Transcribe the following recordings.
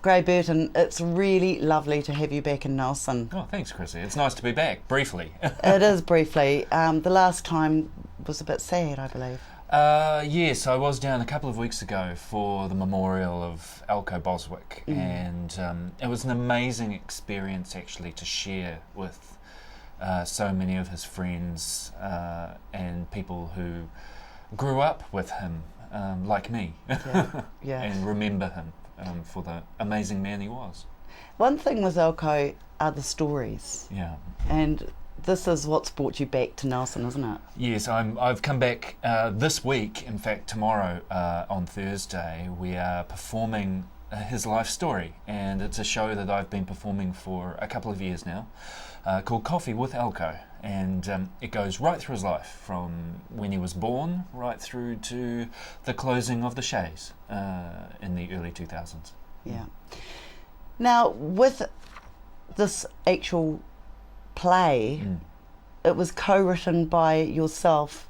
Grae Burton, it's really lovely to have you back in Nelson. Oh, thanks, Chrissie. It's nice to be back, briefly. It is briefly. The last time was a bit sad, I believe. Yes, I was down a couple of weeks ago for the memorial of Eelco Boswijk, and it was an amazing experience actually to share with so many of his friends and people who grew up with him, like me, Yeah. and remember him for the amazing man he was. One thing with Eelco are the stories. Yeah. And this is what's brought you back to Nelson, isn't it? Yes, I've come back this week. In fact, tomorrow on Thursday, we are performing his life story, and it's a show that I've been performing for a couple of years now, called Coffee with Eelco, and it goes right through his life, from when he was born right through to the closing of the Shays in the early 2000s. Yeah. Now, with this actual play, it was co-written by yourself.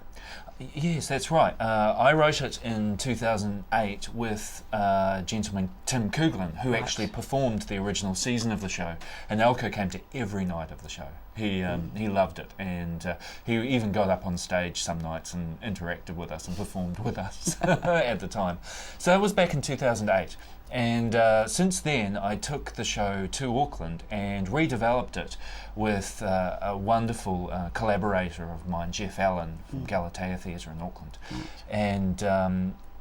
Yes, that's right. I wrote it in 2008 with a gentleman, Tim Coughlin, who actually performed the original season of the show, and Eelco came to every night of the show. He loved it, and he even got up on stage some nights and interacted with us and performed with us at the time. So that was back in 2008. And since then, I took the show to Auckland and redeveloped it with a wonderful collaborator of mine, Jeff Allen, from Galatea Theatre in Auckland. And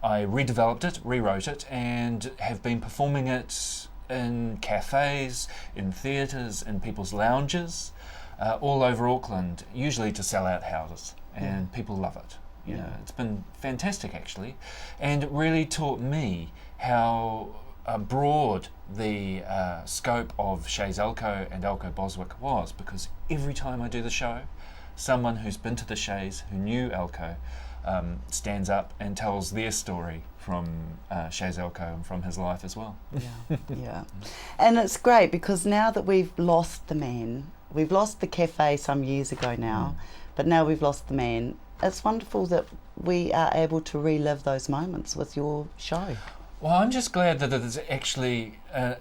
I redeveloped it, rewrote it, and have been performing it in cafes, in theatres, in people's lounges, all over Auckland, usually to sell out houses. And people love it. You know, it's been fantastic, actually. And it really taught me how broad the scope of Shays Eelco and Eelco Boswijk was, because every time I do the show, someone who's been to the Shays, who knew Eelco, stands up and tells their story from Shays Eelco and from his life as well. Yeah. And it's great because now that we've lost the man, we've lost the cafe some years ago now, but now we've lost the man. It's wonderful that we are able to relive those moments with your show. Well, I'm just glad that it is actually a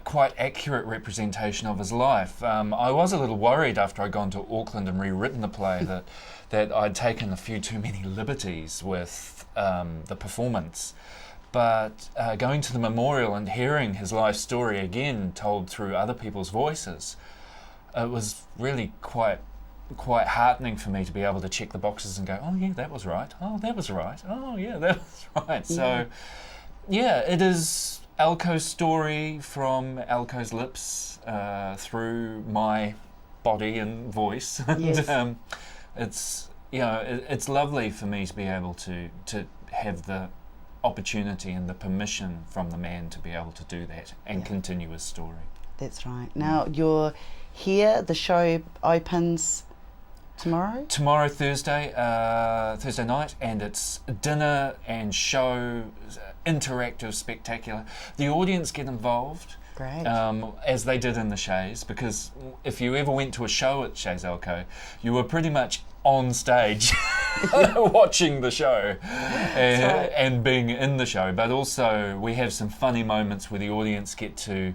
quite accurate representation of his life. I was a little worried after I'd gone to Auckland and rewritten the play that I'd taken a few too many liberties with the performance. But going to the memorial and hearing his life story again told through other people's voices, it was really quite heartening for me to be able to check the boxes and go, oh yeah, that was right. Oh, that was right. Oh yeah, that was right. So, yeah, it is Eelco's story from Eelco's lips through my body and voice. And it's, you know, it's lovely for me to be able to have the opportunity and the permission from the man to be able to do that and continue his story. That's right. Now you're here. The show opens tomorrow? Tomorrow, Thursday night, and it's dinner and show, interactive, spectacular. The audience get involved. Great. As they did in the Shays, because if you ever went to a show at Shays Eelco, you were pretty much on stage watching the show and being in the show. But also we have some funny moments where the audience get to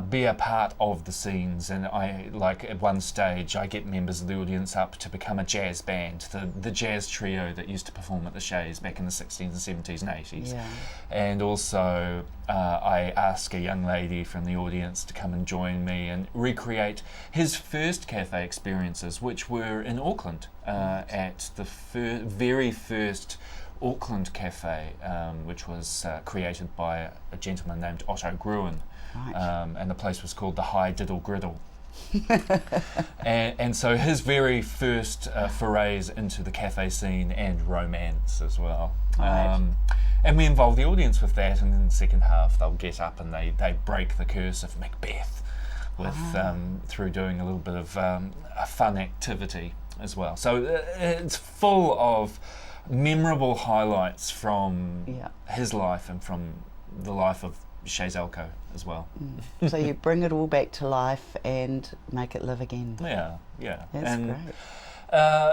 be a part of the scenes, and I, like at one stage, I get members of the audience up to become a jazz band, the jazz trio that used to perform at the Shays back in the 60s and 70s and 80s. And also I ask a young lady from the audience to come and join me and recreate his first cafe experiences, which were in Auckland, at the very first Auckland cafe, which was created by a gentleman named Otto Gruen. And the place was called the High Diddle Griddle. and so his very first forays into the cafe scene and romance as well. And we involve the audience with that, and in the second half they'll get up and they break the curse of Macbeth with through doing a little bit of a fun activity as well. So it's full of memorable highlights from his life and from the life of Shays Eelco as well. So you bring it all back to life and make it live again. Yeah. That's great.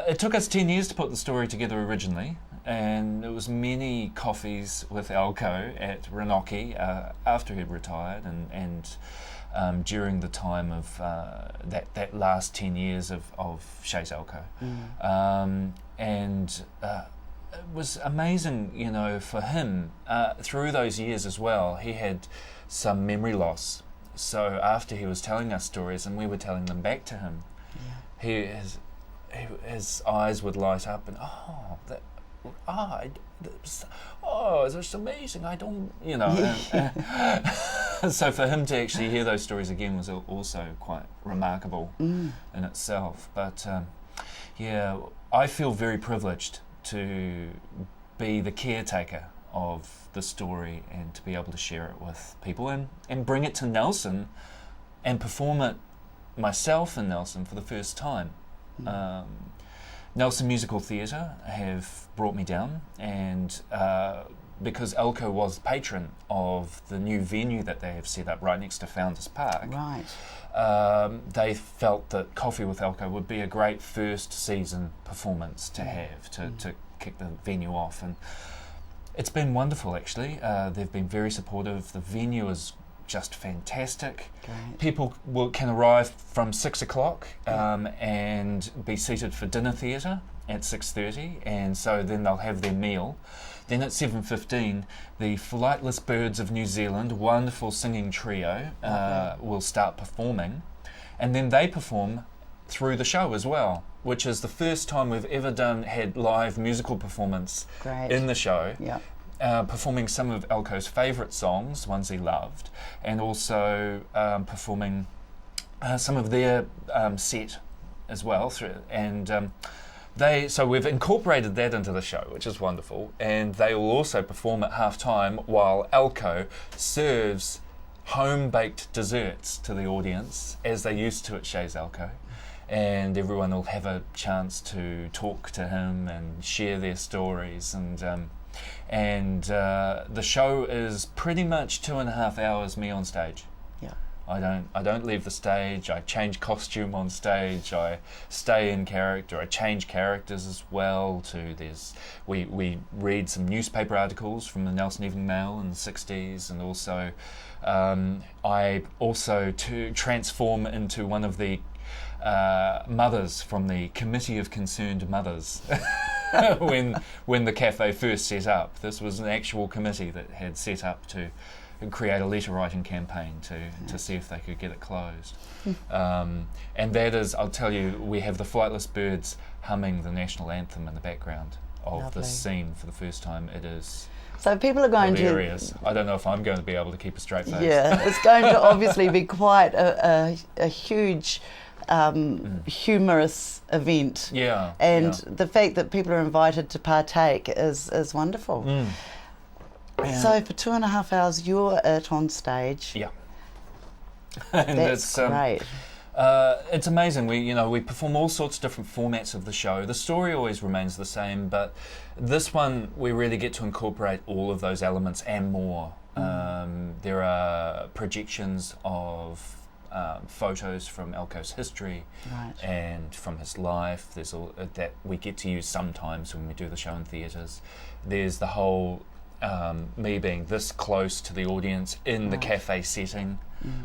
It took us 10 years to put the story together originally, and it was many coffees with Eelco at Renoki after he'd retired, and during the time of that last 10 years of Chez Eelco. And it was amazing, you know, for him. Through those years as well, he had some memory loss. So after he was telling us stories and we were telling them back to him, his eyes would light up and, it's just amazing. I don't, you know. So for him to actually hear those stories again was also quite remarkable in itself. But I feel very privileged to be the caretaker of the story and to be able to share it with people and bring it to Nelson and perform it myself in Nelson for the first time. Nelson Musical Theatre have brought me down, and because Eelco was patron of the new venue that they have set up right next to Founders Park, they felt that Coffee with Eelco would be a great first season performance to have to kick the venue off, and it's been wonderful actually. They've been very supportive. The venue is just fantastic. Great. People can arrive from 6 o'clock and be seated for dinner theatre at 6:30, and so then they'll have their meal. Then at 7:15, the Flightless Birds of New Zealand, wonderful singing trio, will start performing, and then they perform through the show as well, which is the first time we've ever had live musical performance in the show. Performing some of Eelco's favourite songs, ones he loved, and also performing some of their set as well. So we've incorporated that into the show, which is wonderful, and they will also perform at half-time while Eelco serves home-baked desserts to the audience, as they used to at Chez Eelco, and everyone will have a chance to talk to him and share their stories, and the show is pretty much 2.5 hours me on stage. I don't leave the stage. I change costume on stage. I stay in character. I change characters as well. We read some newspaper articles from the Nelson Evening Mail in the 60s, and also I also transform into one of the mothers from the Committee of Concerned Mothers. when the cafe first set up, this was an actual committee that had set up to create a letter writing campaign to see if they could get it closed. And that is, I'll tell you, we have the Flightless Birds humming the national anthem in the background of this scene for the first time. It is so people are going hilarious. I don't know if I'm going to be able to keep a straight face. Yeah, it's going to obviously be quite a huge humorous event. And the fact that people are invited to partake is wonderful. So for 2.5 hours you're on stage. And that's great. It's amazing. We perform all sorts of different formats of the show. The story always remains the same, but this one we really get to incorporate all of those elements and more. There are projections of photos from Eelco's history and from his life. There's all that we get to use sometimes when we do the show in theatres. There's the whole me being this close to the audience in the cafe setting,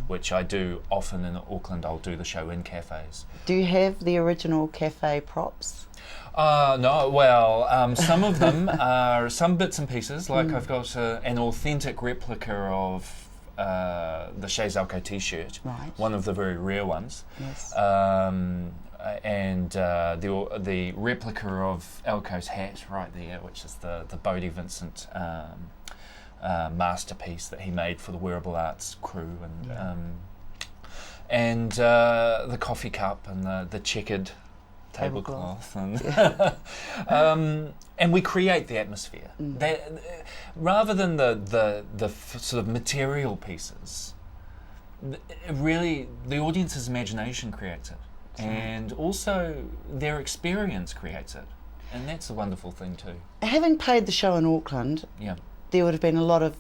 which I do often in Auckland. I'll do the show in cafes. Do you have the original cafe props? No, well, some of them are some bits and pieces, like I've got an authentic replica of the Chez Eelco t-shirt, one of the very rare ones. And the replica of Eelco's hat right there, which is the Bodie Vincent masterpiece that he made for the Wearable Arts crew, and the coffee cup and the checkered tablecloth, and we create the atmosphere. Rather than the sort of material pieces, really the audience's imagination creates it. And also their experience creates it, and that's a wonderful thing too. Having played the show in Auckland, there would have been a lot of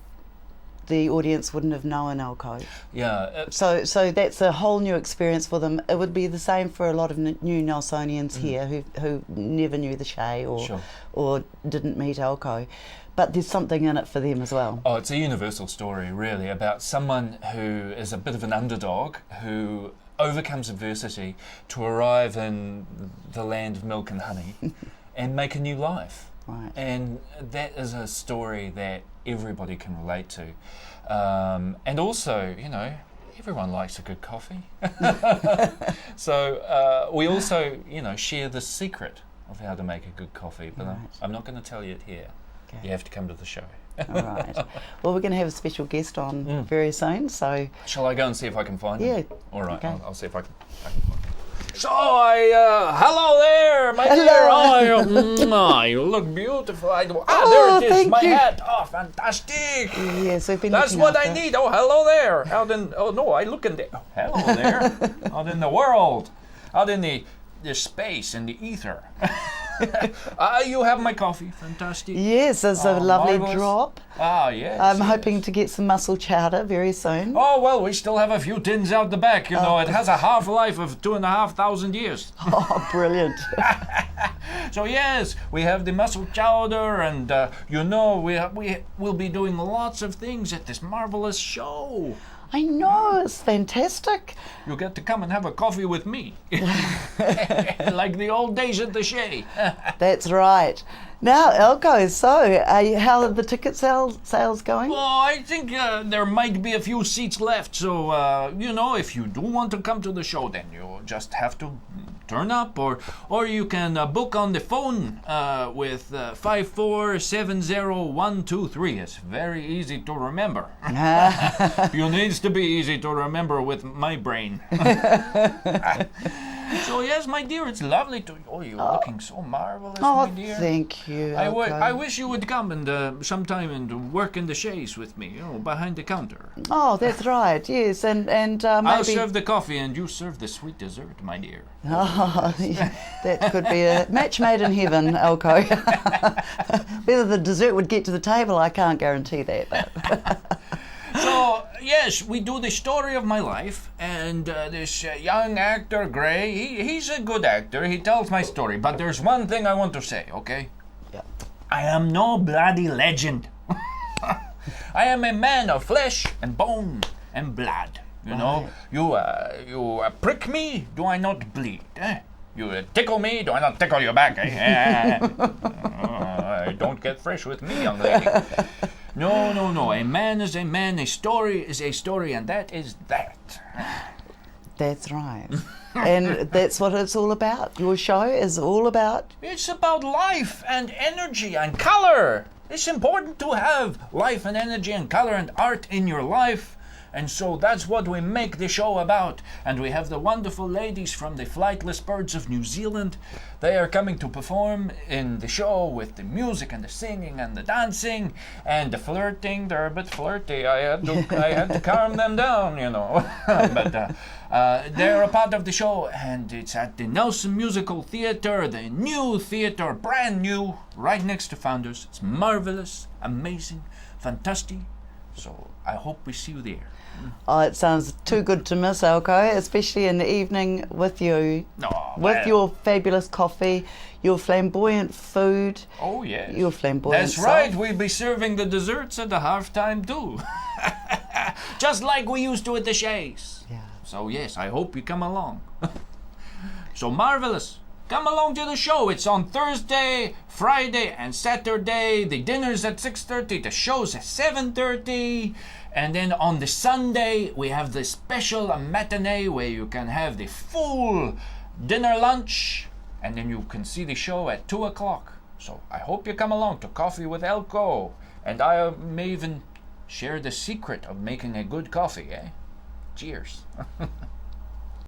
the audience wouldn't have known Eelco. Yeah. So that's a whole new experience for them. It would be the same for a lot of new Nelsonians here who never knew the Shay or didn't meet Eelco. But there's something in it for them as well. Oh, it's a universal story, really, about someone who is a bit of an underdog, who overcomes adversity to arrive in the land of milk and honey and make a new life. Right. And that is a story that everybody can relate to. And also, everyone likes a good coffee. So we also, share the secret of how to make a good coffee, but right. I'm not going to tell you it here. Okay. You have to come to the show. All right. Well, we're going to have a special guest on very soon, so... Shall I go and see if I can find him? Yeah. All right, Okay. I'll see if I can find him. So hello there, my Hello. dear. Oh, you look beautiful. There it is, thank my you. hat. Oh, fantastic. Yes, we've been That's looking what after I it. need. Oh, hello there. I look in the... Oh, hello there. Out in the world. Out in the space, in the ether. You have my coffee. Fantastic. Yes, it's a lovely marvellous. drop. Ah, yes. I'm yes. hoping to get some mussel chowder very soon. Oh, well, we still have a few tins out the back. It has a half-life of 2,500 years. Oh, brilliant. So, yes, we have the mussel chowder, and, we will be doing lots of things at this marvelous show. I know, it's fantastic. You get to come and have a coffee with me. Like the old days at the Shay. That's right. Now, Eelco, so how are the ticket sales going? Well, I think there might be a few seats left. So, if you do want to come to the show, then you just have to turn up, or you can book on the phone with 5470123. It's very easy to remember. You needs to be easy to remember with my brain. So yes, my dear, it's lovely to... Oh, you're looking so marvelous, my dear. Thank you, I Eelco. wish you would come and sometime and work in the Shays with me, behind the counter. Oh, that's right, yes, and maybe... I'll serve the coffee and you serve the sweet dessert, my dear. Oh, yeah, that could be a match made in heaven, Eelco. Whether the dessert would get to the table, I can't guarantee that. But So, yes, we do the story of my life, and this young actor, Grae, he's a good actor. He tells my story, but there's one thing I want to say, okay? yeah. I am no bloody legend. I am a man of flesh and bone and blood. You know, you prick me, do I not bleed? You tickle me, do I not tickle you back? Don't get fresh with me, young lady. No. A man is a man, a story is a story, and that is that. That's right. And that's what it's all about. Your show is all about... It's about life and energy and color. It's important to have life and energy and color and art in your life. And so that's what we make the show about. And we have the wonderful ladies from the Flightless Birds of New Zealand. They are coming to perform in the show with the music and the singing and the dancing and the flirting. They're a bit flirty. I had to calm them down, But they're a part of the show, and it's at the Nelson Musical Theatre, the new theatre, brand new, right next to Founders. It's marvelous, amazing, fantastic. So I hope we see you there. Oh, it sounds too good to miss, Eelco, especially in the evening with you, with your fabulous coffee, your flamboyant food. Oh, yes. Your flamboyant That's self. right, we'll be serving the desserts at the halftime too. Just like we used to at the Shays. Yeah. So yes, I hope you come along. So marvelous. Come along to the show. It's on Thursday, Friday, and Saturday. The dinner's at 6:30. The show's at 7:30. And then on the Sunday, we have the special matinee where you can have the full dinner lunch. And then you can see the show at 2 o'clock. So I hope you come along to Coffee with Eelco. And I may even share the secret of making a good coffee, eh? Cheers.